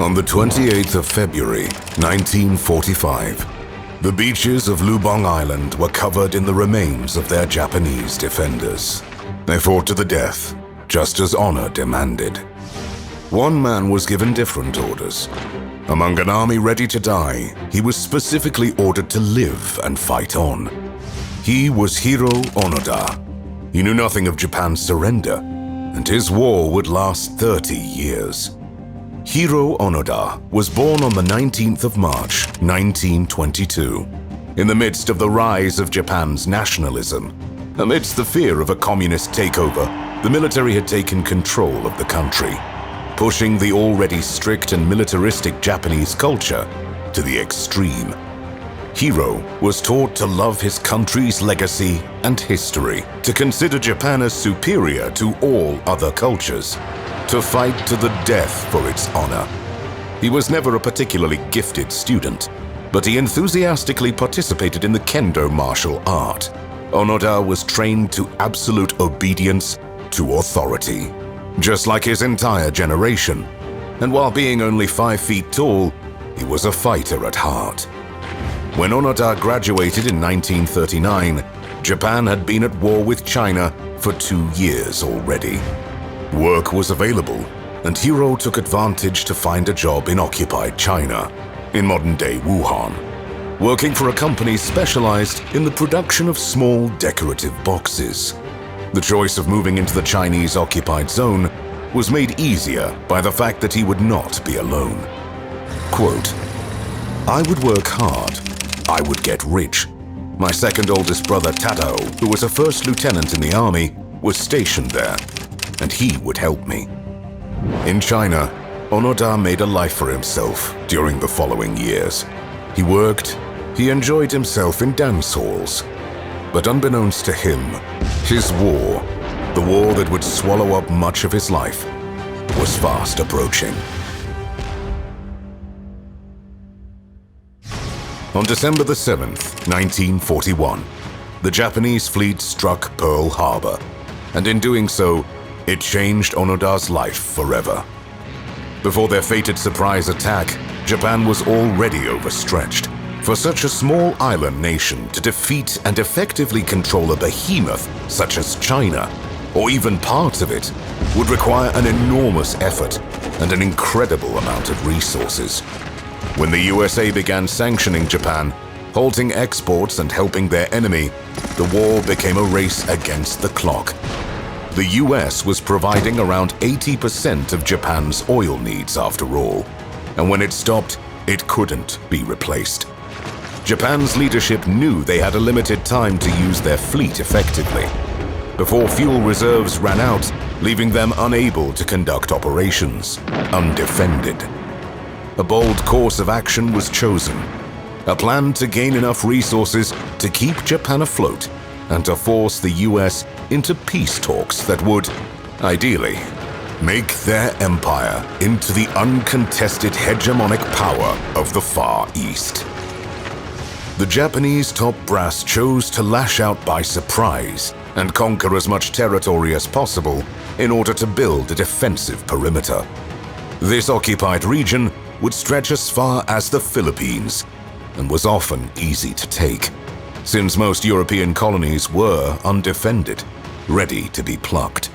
On the 28th of February, 1945, the beaches of Lubang Island were covered in the remains of their Japanese defenders. They fought to the death, just as honor demanded. One man was given different orders. Among an army ready to die, he was specifically ordered to live and fight on. He was Hiroo Onoda. He knew nothing of Japan's surrender, and his war would last 30 years. Hiroo Onoda was born on the 19th of March, 1922, in the midst of the rise of Japan's nationalism. Amidst the fear of a communist takeover, the military had taken control of the country, pushing the already strict and militaristic Japanese culture to the extreme. Hiroo was taught to love his country's legacy and history, to consider Japan as superior to all other cultures, to fight to the death for its honor. He was never a particularly gifted student, but he enthusiastically participated in the kendo martial art. Onoda was trained to absolute obedience to authority, just like his entire generation. And while being only 5 feet tall, he was a fighter at heart. When Onoda graduated in 1939, Japan had been at war with China for 2 years already. Work was available, and Hiroo took advantage to find a job in occupied China, in modern-day Wuhan, working for a company specialized in the production of small decorative boxes. The choice of moving into the Chinese occupied zone was made easier by the fact that he would not be alone. Quote, "I would work hard. I would get rich. My second oldest brother Tadao, who was a first lieutenant in the army, was stationed there, and he would help me." In China, Onoda made a life for himself during the following years. He worked, he enjoyed himself in dance halls. But unbeknownst to him, his war, the war that would swallow up much of his life, was fast approaching. On December the 7th, 1941, the Japanese fleet struck Pearl Harbor, and in doing so, it changed Onoda's life forever. Before their fated surprise attack, Japan was already overstretched. For such a small island nation to defeat and effectively control a behemoth such as China, or even parts of it, would require an enormous effort and an incredible amount of resources. When the USA began sanctioning Japan, halting exports and helping their enemy, the war became a race against the clock. The US was providing around 80% of Japan's oil needs after all, and when it stopped, it couldn't be replaced. Japan's leadership knew they had a limited time to use their fleet effectively, before fuel reserves ran out, leaving them unable to conduct operations, undefended. A bold course of action was chosen, a plan to gain enough resources to keep Japan afloat and to force the US into peace talks that would, ideally, make their empire into the uncontested hegemonic power of the Far East. The Japanese top brass chose to lash out by surprise and conquer as much territory as possible in order to build a defensive perimeter. This occupied region would stretch as far as the Philippines and was often easy to take, since most European colonies were undefended, ready to be plucked.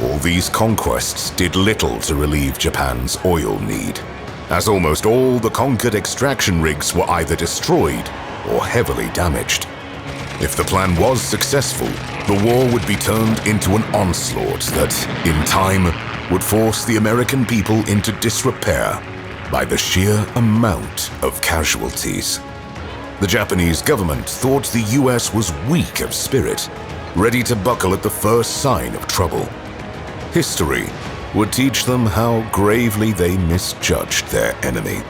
All these conquests did little to relieve Japan's oil need, as almost all the conquered extraction rigs were either destroyed or heavily damaged. If the plan was successful, the war would be turned into an onslaught that, in time, would force the American people into disrepair by the sheer amount of casualties. The Japanese government thought the US was weak of spirit, ready to buckle at the first sign of trouble. History would teach them how gravely they misjudged their enemy.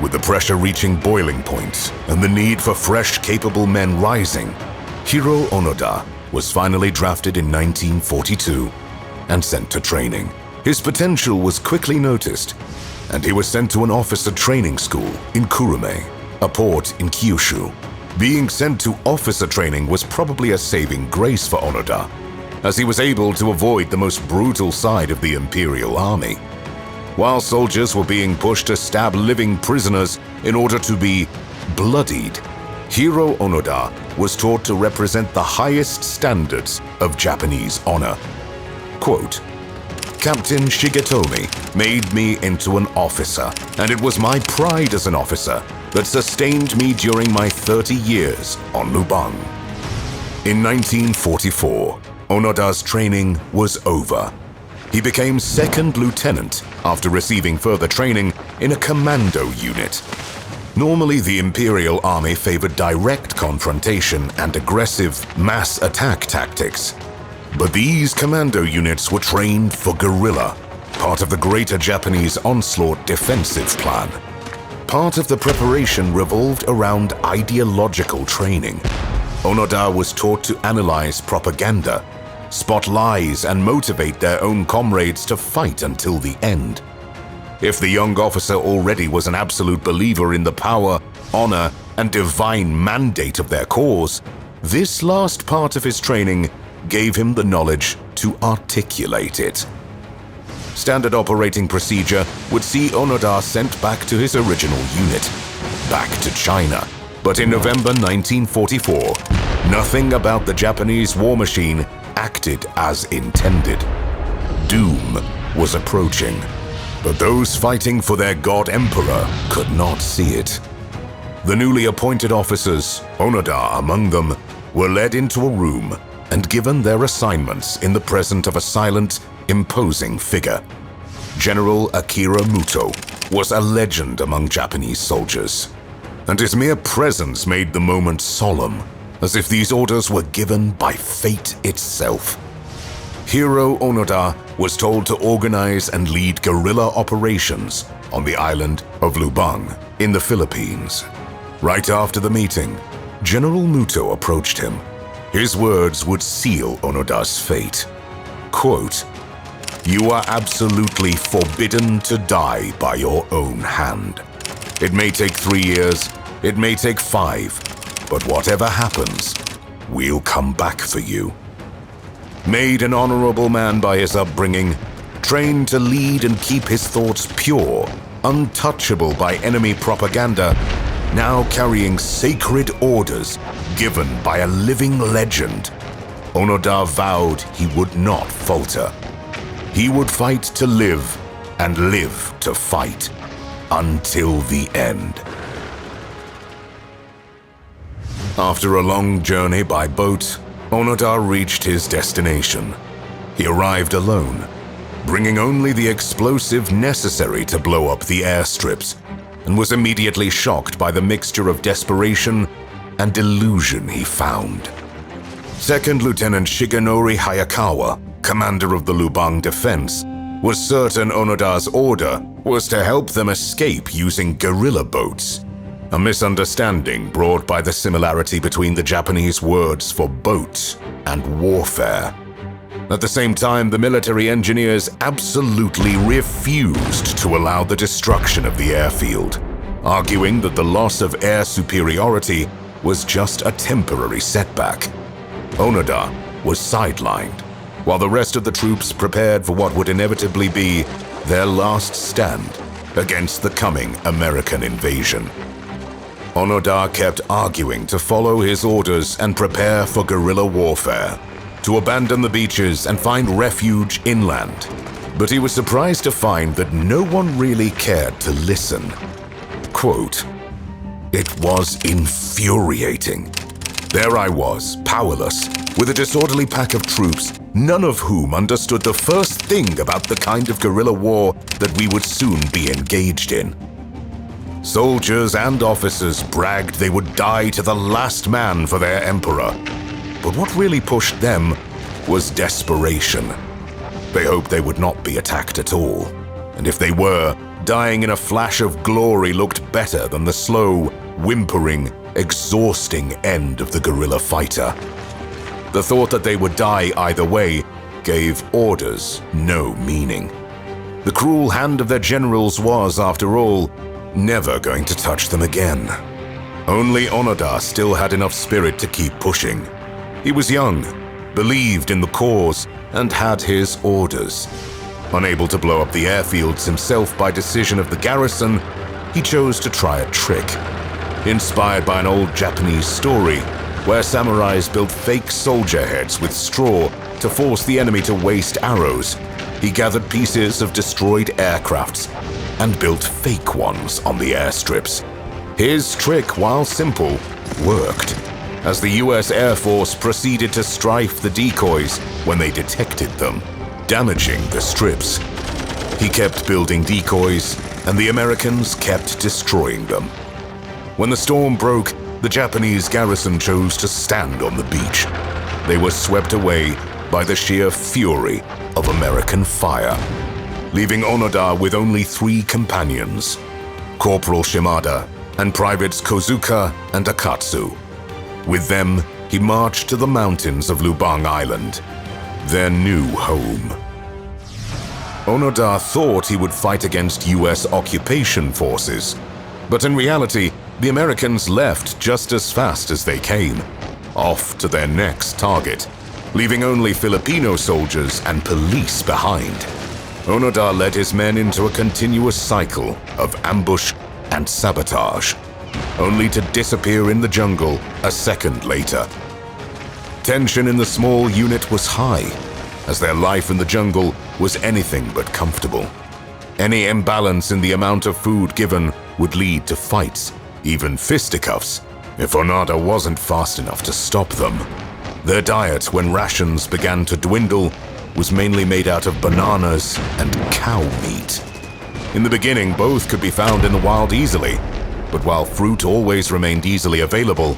With the pressure reaching boiling point and the need for fresh, capable men rising, Hiroo Onoda was finally drafted in 1942 and sent to training. His potential was quickly noticed, and he was sent to an officer training school in Kurume, a port in Kyushu. Being sent to officer training was probably a saving grace for Onoda, as he was able to avoid the most brutal side of the Imperial Army. While soldiers were being pushed to stab living prisoners in order to be bloodied, Hiroo Onoda was taught to represent the highest standards of Japanese honor. Quote, "Captain Shigetomi made me into an officer, and it was my pride as an officer that sustained me during my 30 years on Lubang." In 1944, Onoda's training was over. He became second lieutenant after receiving further training in a commando unit. Normally, the Imperial Army favored direct confrontation and aggressive mass attack tactics. But these commando units were trained for guerrilla, part of the Greater Japanese Onslaught defensive plan. Part of the preparation revolved around ideological training. Onoda was taught to analyze propaganda, spot lies, and motivate their own comrades to fight until the end. If the young officer already was an absolute believer in the power, honor, and divine mandate of their cause, this last part of his training gave him the knowledge to articulate it. Standard operating procedure would see Onoda sent back to his original unit, back to China. But in November 1944, nothing about the Japanese war machine acted as intended. Doom was approaching, but those fighting for their god emperor could not see it. The newly appointed officers, Onoda among them, were led into a room and given their assignments in the presence of a silent, imposing figure. General Akira Muto was a legend among Japanese soldiers, and his mere presence made the moment solemn, as if these orders were given by fate itself. Hiroo Onoda was told to organize and lead guerrilla operations on the island of Lubang in the Philippines. Right after the meeting, General Muto approached him. His words would seal Onoda's fate. Quote, "You are absolutely forbidden to die by your own hand. It may take 3 years, it may take 5, but whatever happens, we'll come back for you." Made an honorable man by his upbringing, trained to lead and keep his thoughts pure, untouchable by enemy propaganda, now carrying sacred orders given by a living legend, Onoda vowed he would not falter. He would fight to live and live to fight until the end. After a long journey by boat, Onoda reached his destination. He arrived alone, bringing only the explosive necessary to blow up the airstrips, and was immediately shocked by the mixture of desperation and delusion he found. Second Lieutenant Shigenori Hayakawa, commander of the Lubang defense, was certain Onoda's order was to help them escape using guerrilla boats, a misunderstanding brought by the similarity between the Japanese words for boat and warfare. At the same time, the military engineers absolutely refused to allow the destruction of the airfield, arguing that the loss of air superiority was just a temporary setback. Onoda was sidelined, while the rest of the troops prepared for what would inevitably be their last stand against the coming American invasion. Onoda kept arguing to follow his orders and prepare for guerrilla warfare, to abandon the beaches and find refuge inland. But he was surprised to find that no one really cared to listen. Quote, "It was infuriating. There I was, powerless, with a disorderly pack of troops, none of whom understood the first thing about the kind of guerrilla war that we would soon be engaged in. Soldiers and officers bragged they would die to the last man for their emperor. But what really pushed them was desperation. They hoped they would not be attacked at all. And if they were, dying in a flash of glory looked better than the slow, whimpering, exhausting end of the guerrilla fighter. The thought that they would die either way gave orders no meaning. The cruel hand of their generals was, after all, never going to touch them again. Only Onoda still had enough spirit to keep pushing. He was young, believed in the cause, and had his orders. Unable to blow up the airfields himself by decision of the garrison, he chose to try a trick. Inspired by an old Japanese story, where samurais built fake soldier heads with straw to force the enemy to waste arrows, he gathered pieces of destroyed aircrafts and built fake ones on the airstrips. His trick, while simple, worked, as the US Air Force proceeded to strafe the decoys when they detected them, damaging the strips. He kept building decoys, and the Americans kept destroying them. When the storm broke, the Japanese garrison chose to stand on the beach. They were swept away by the sheer fury of American fire, leaving Onoda with only 3 companions, Corporal Shimada and Privates Kozuka and Akatsu. With them, he marched to the mountains of Lubang Island, their new home. Onoda thought he would fight against US occupation forces, but in reality, the Americans left just as fast as they came, off to their next target, leaving only Filipino soldiers and police behind. Onoda led his men into a continuous cycle of ambush and sabotage, only to disappear in the jungle a second later. Tension in the small unit was high, as their life in the jungle was anything but comfortable. Any imbalance in the amount of food given would lead to fights, even fisticuffs, if Onoda wasn't fast enough to stop them. Their diet, when rations began to dwindle, was mainly made out of bananas and cow meat. In the beginning, both could be found in the wild easily, but while fruit always remained easily available,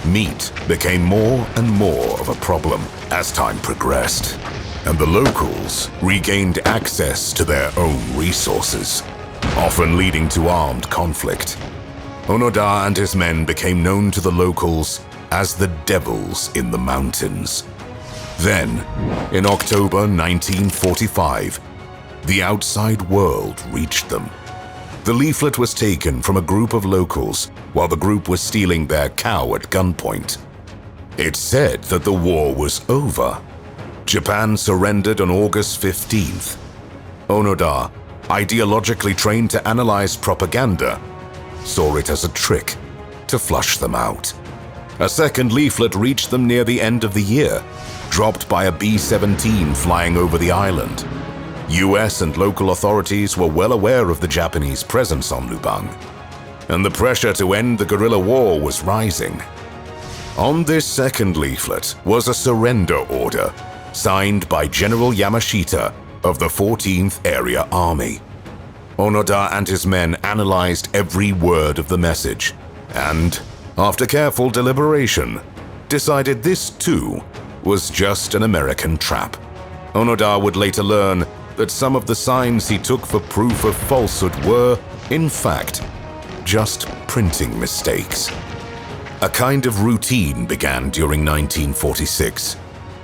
meat became more and more of a problem as time progressed, and the locals regained access to their own resources, often leading to armed conflict. Onoda and his men became known to the locals as the Devils in the Mountains. Then, in October 1945, the outside world reached them. The leaflet was taken from a group of locals while the group was stealing their cow at gunpoint. It said that the war was over. Japan surrendered on August 15th. Onoda, ideologically trained to analyze propaganda, saw it as a trick to flush them out. A second leaflet reached them near the end of the year, dropped by a B-17 flying over the island. US and local authorities were well aware of the Japanese presence on Lubang, and the pressure to end the guerrilla war was rising. On this second leaflet was a surrender order signed by General Yamashita of the 14th Area Army. Onoda and his men analyzed every word of the message and, after careful deliberation, decided this too was just an American trap. Onoda would later learn that some of the signs he took for proof of falsehood were, in fact, just printing mistakes. A kind of routine began during 1946.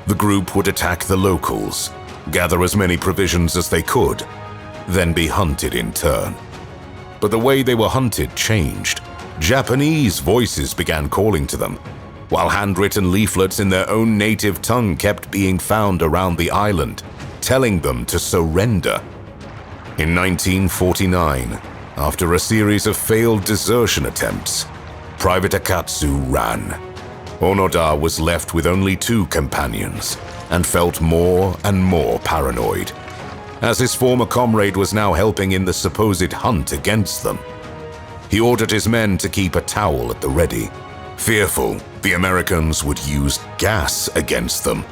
The group would attack the locals, gather as many provisions as they could, then be hunted in turn. But the way they were hunted changed. Japanese voices began calling to them, while handwritten leaflets in their own native tongue kept being found around the island, telling them to surrender. In 1949, after a series of failed desertion attempts, Private Akatsu ran. Onoda was left with only 2 companions and felt more and more paranoid, as his former comrade was now helping in the supposed hunt against them. He ordered his men to keep a towel at the ready, fearful the Americans would use gas against them.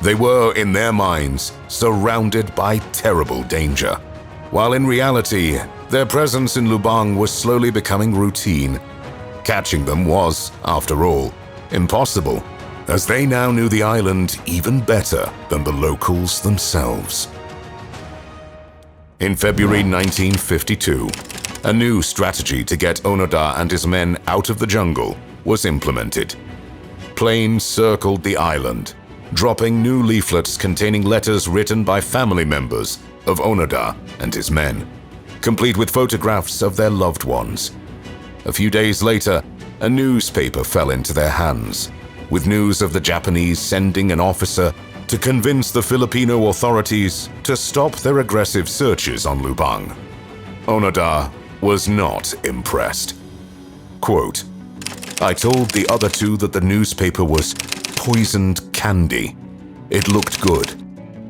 They were, in their minds, surrounded by terrible danger, while in reality, their presence in Lubang was slowly becoming routine. Catching them was, after all, impossible, as they now knew the island even better than the locals themselves. In February 1952, a new strategy to get Onoda and his men out of the jungle was implemented. Planes circled the island, dropping new leaflets containing letters written by family members of Onoda and his men, complete with photographs of their loved ones. A few days later, a newspaper fell into their hands, with news of the Japanese sending an officer to convince the Filipino authorities to stop their aggressive searches on Lubang. Onoda was not impressed. Quote, "I told the other two that the newspaper was poisoned candy. It looked good,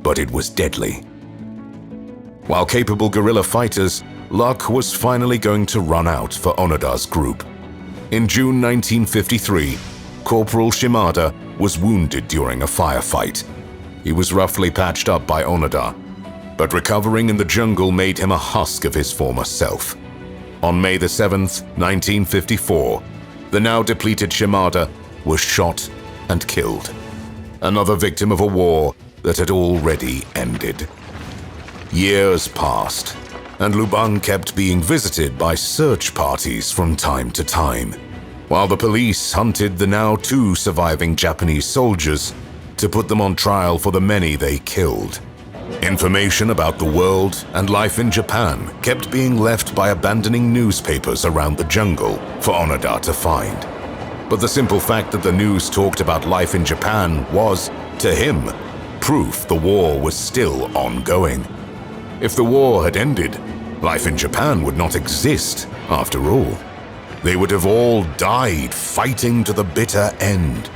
but it was deadly." While capable guerrilla fighters, luck was finally going to run out for Onoda's group. In June 1953, Corporal Shimada was wounded during a firefight. He was roughly patched up by Onoda, but recovering in the jungle made him a husk of his former self. On May the 7th, 1954, the now depleted Shimada was shot and killed, another victim of a war that had already ended. Years passed, and Lubang kept being visited by search parties from time to time, while the police hunted the now 2 surviving Japanese soldiers to put them on trial for the many they killed. Information about the world and life in Japan kept being left by abandoning newspapers around the jungle for Onoda to find. But the simple fact that the news talked about life in Japan was, to him, proof the war was still ongoing. If the war had ended, life in Japan would not exist after all. They would have all died fighting to the bitter end.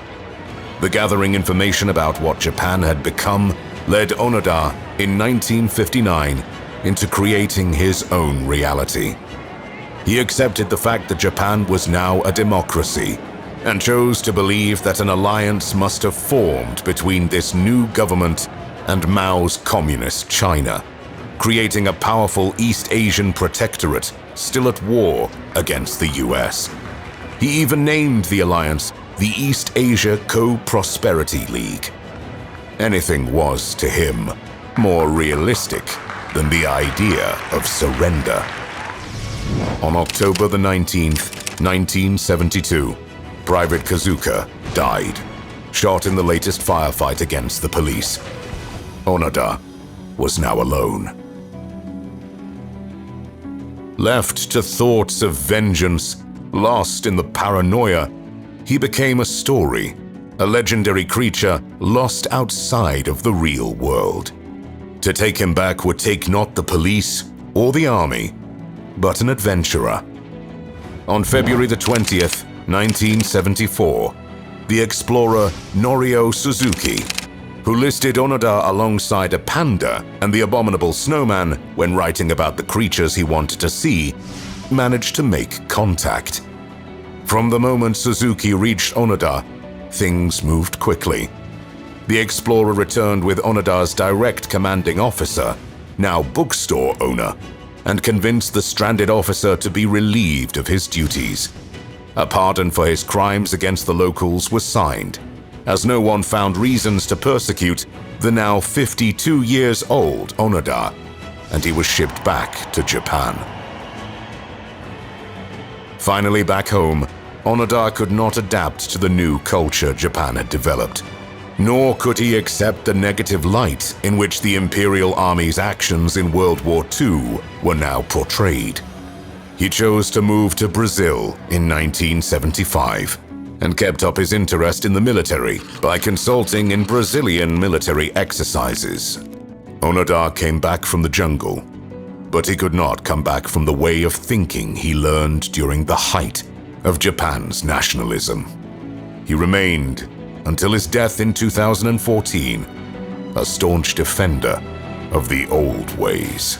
The gathering information about what Japan had become led Onoda in 1959 into creating his own reality. He accepted the fact that Japan was now a democracy and chose to believe that an alliance must have formed between this new government and Mao's communist China, creating a powerful East Asian protectorate still at war against the US. He even named the alliance the East Asia Co-Prosperity League. Anything was, to him, more realistic than the idea of surrender. On October the 19th, 1972, Private Kazuka died, shot in the latest firefight against the police. Onoda was now alone. Left to thoughts of vengeance, lost in the paranoia, he became a story, a legendary creature lost outside of the real world. To take him back would take not the police or the army, but an adventurer. On February the 20th, 1974, the explorer Norio Suzuki, who listed Onoda alongside a panda and the abominable snowman when writing about the creatures he wanted to see, managed to make contact. From the moment Suzuki reached Onoda, things moved quickly. The explorer returned with Onoda's direct commanding officer, now bookstore owner, and convinced the stranded officer to be relieved of his duties. A pardon for his crimes against the locals was signed, as no one found reasons to persecute the now 52 years old Onoda, and he was shipped back to Japan. Finally back home, Onoda could not adapt to the new culture Japan had developed, nor could he accept the negative light in which the Imperial Army's actions in World War II were now portrayed. He chose to move to Brazil in 1975 and kept up his interest in the military by consulting in Brazilian military exercises. Onoda came back from the jungle, but he could not come back from the way of thinking he learned during the height of Japan's nationalism. He remained, until his death in 2014, a staunch defender of the old ways.